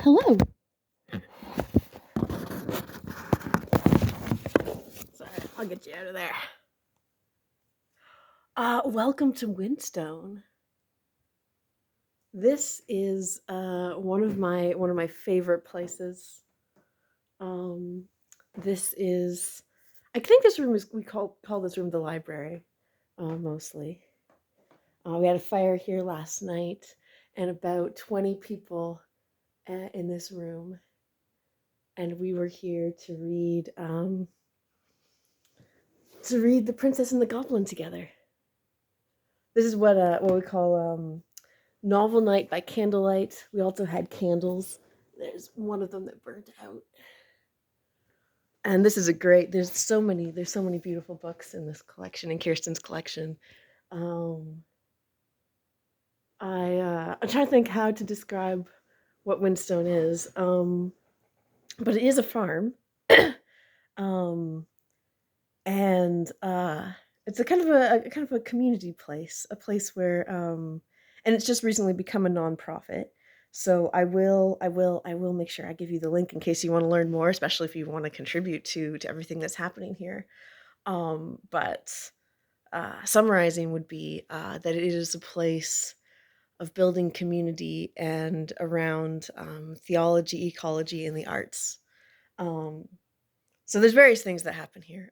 Hello. Sorry, I'll get you out of there. Welcome to Windstone. This is one of my favorite places. Um, this is, I think this room is we call this room the library, mostly. We had a fire here last night, and about 20 people in this room, and we were here to read The Princess and the Goblin together. This is what we call novel night by candlelight. We also had candles. There's one of them that burnt out. And this is a great. There's so many beautiful books in this collection, in Kirsten's collection. Um, I'm trying to think how to describe what Windstone is. But it is a farm. um, and it's a kind of a community place, a place where and it's just recently become a nonprofit. So I will make sure I give you the link in case you want to learn more, especially if you want to contribute to everything that's happening here. But summarizing would be that it is a place of building community and around theology, ecology, and the arts. Um, so there's various things that happen here.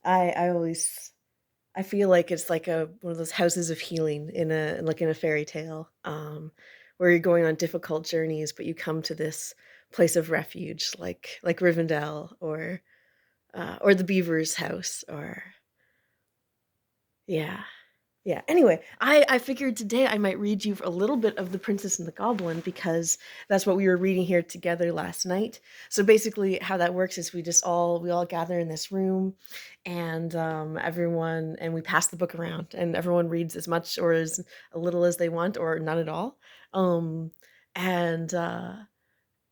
I feel like it's like a one of those houses of healing in a fairy tale, where you're going on difficult journeys, but you come to this place of refuge, like Rivendell or the Beaver's house, or yeah. Yeah. Anyway, I figured today I might read you a little bit of The Princess and the Goblin because that's what we were reading here together last night. So basically, how that works is we all gather in this room, and we pass the book around, and everyone reads as much or as a little as they want, or none at all. Um, and uh,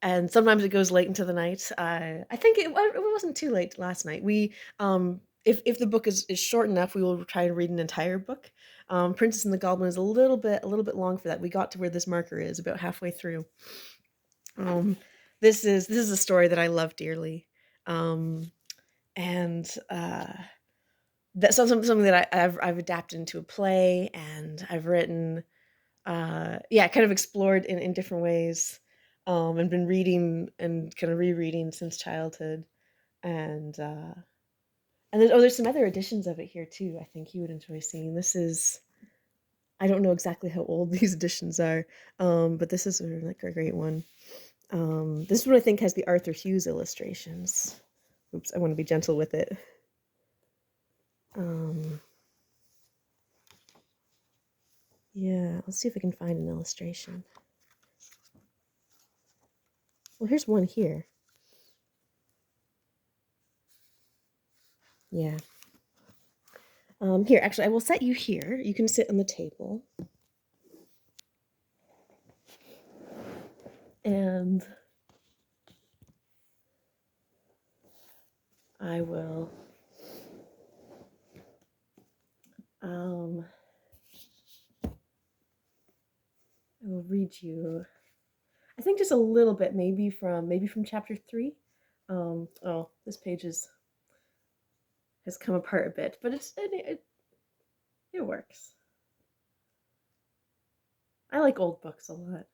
and sometimes it goes late into the night. I think it wasn't too late last night. If the book is short enough, we will try to read an entire book. Princess and the Goblin is a little bit long for that. We got to where this marker is about halfway through. Um, this is a story that I love dearly, um, and that's something that I've adapted into a play, and I've written. Yeah, kind of explored in different ways, and been reading and kind of rereading since childhood, and there's some other editions of it here too. I think you would enjoy seeing. I don't know exactly how old these editions are, but this is like a great one. This one I think has the Arthur Hughes illustrations. Oops, I want to be gentle with it. Um, yeah, let's see if I can find an illustration. Well, here's one here. Yeah. Here, actually, I will set you here. You can sit on the table. And I will um I will read you, I think just a little bit, maybe from chapter 3. Oh, this page has come apart a bit, but it works. I like old books a lot.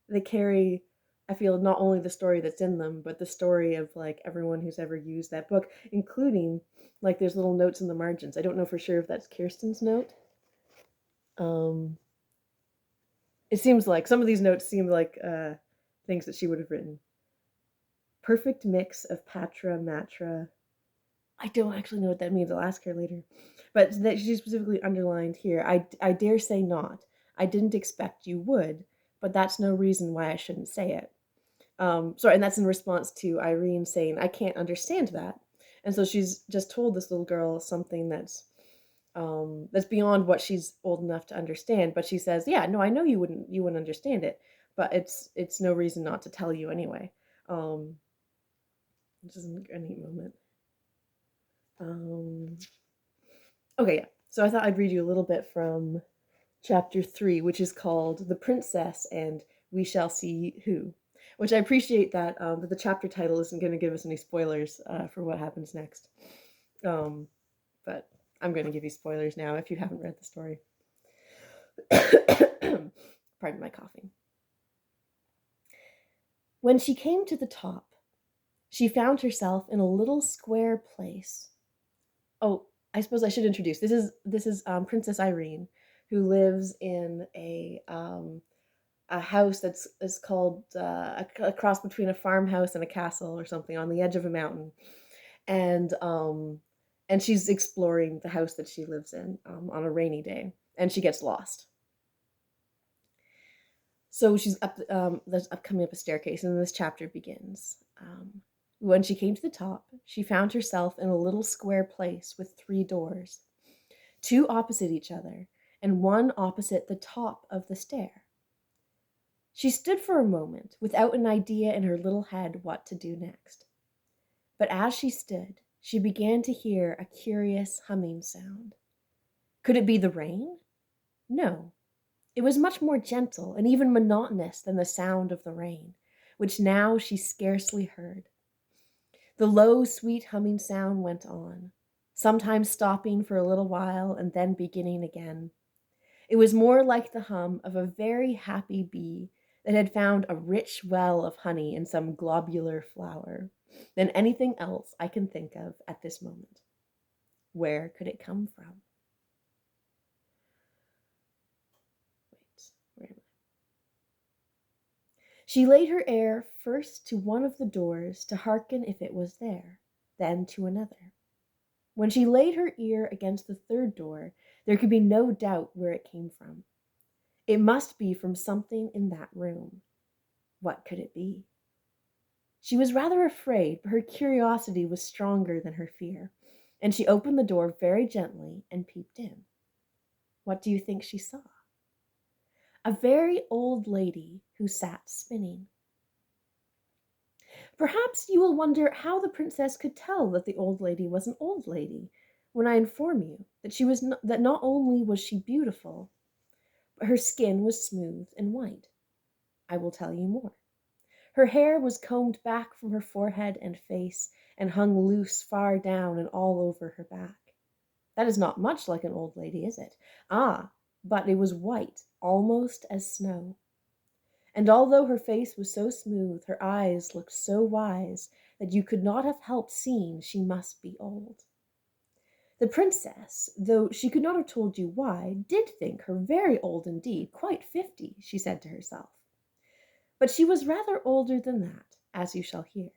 They carry, I feel, not only the story that's in them, but the story of like everyone who's ever used that book, including like there's little notes in the margins. I don't know for sure if that's Kirsten's note. Um, it seems like some of these notes seem like things that she would have written. Perfect mix of Patra Matra. I don't actually know what that means. I'll ask her later. But that she specifically underlined here. I dare say not. I didn't expect you would, but that's no reason why I shouldn't say it. Sorry, and that's in response to Irene saying, I can't understand that. And so she's just told this little girl something that's beyond what she's old enough to understand. But she says, "Yeah, no, I know you wouldn't understand it, but it's no reason not to tell you anyway." Um, which is a neat moment. Um, okay, yeah. So I thought I'd read you a little bit from chapter 3, which is called "The Princess and we shall see who. Which I appreciate that the chapter title isn't going to give us any spoilers for what happens next. Um, but I'm going to give you spoilers now if you haven't read the story. Pardon my coughing. When she came to the top, she found herself in a little square place. Oh, I suppose I should introduce. This is Princess Irene, who lives in a house that's is called a cross between a farmhouse and a castle or something on the edge of a mountain, and she's exploring the house that she lives in on a rainy day, and she gets lost. So she's up. There's up coming up a staircase, and this chapter begins. When she came to the top, she found herself in a little square place with 3 doors, 2 opposite each other, and one opposite the top of the stair. She stood for a moment without an idea in her little head what to do next. But as she stood, she began to hear a curious humming sound. Could it be the rain? No. It was much more gentle and even monotonous than the sound of the rain, which now she scarcely heard. The low, sweet humming sound went on, sometimes stopping for a little while and then beginning again. It was more like the hum of a very happy bee that had found a rich well of honey in some globular flower than anything else I can think of at this moment. Where could it come from? Wait, where am I? She laid her ear first to one of the doors to hearken if it was there, then to another. When she laid her ear against the 3rd door, there could be no doubt where it came from. It must be from something in that room. What could it be? She was rather afraid, but her curiosity was stronger than her fear, and she opened the door very gently and peeped in. What do you think she saw? A very old lady who sat spinning. Perhaps you will wonder how the princess could tell that the old lady was an old lady, when I inform you that not only was she beautiful, but her skin was smooth and white. I will tell you more. Her hair was combed back from her forehead and face and hung loose far down and all over her back. That is not much like an old lady, is it? Ah, but it was white, almost as snow. And although her face was so smooth, her eyes looked so wise that you could not have helped seeing she must be old. The princess, though she could not have told you why, did think her very old indeed, quite 50, she said to herself. But she was rather older than that, as you shall hear.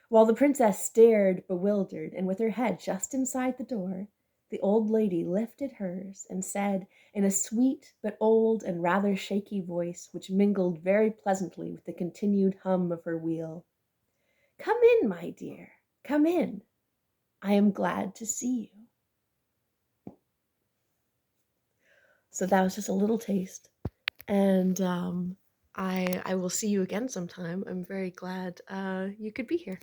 While the princess stared bewildered and with her head just inside the door, the old lady lifted hers and said in a sweet but old and rather shaky voice which mingled very pleasantly with the continued hum of her wheel, "Come in, my dear, come in. I am glad to see you." So that was just a little taste. And I will see you again sometime. I'm very glad you could be here.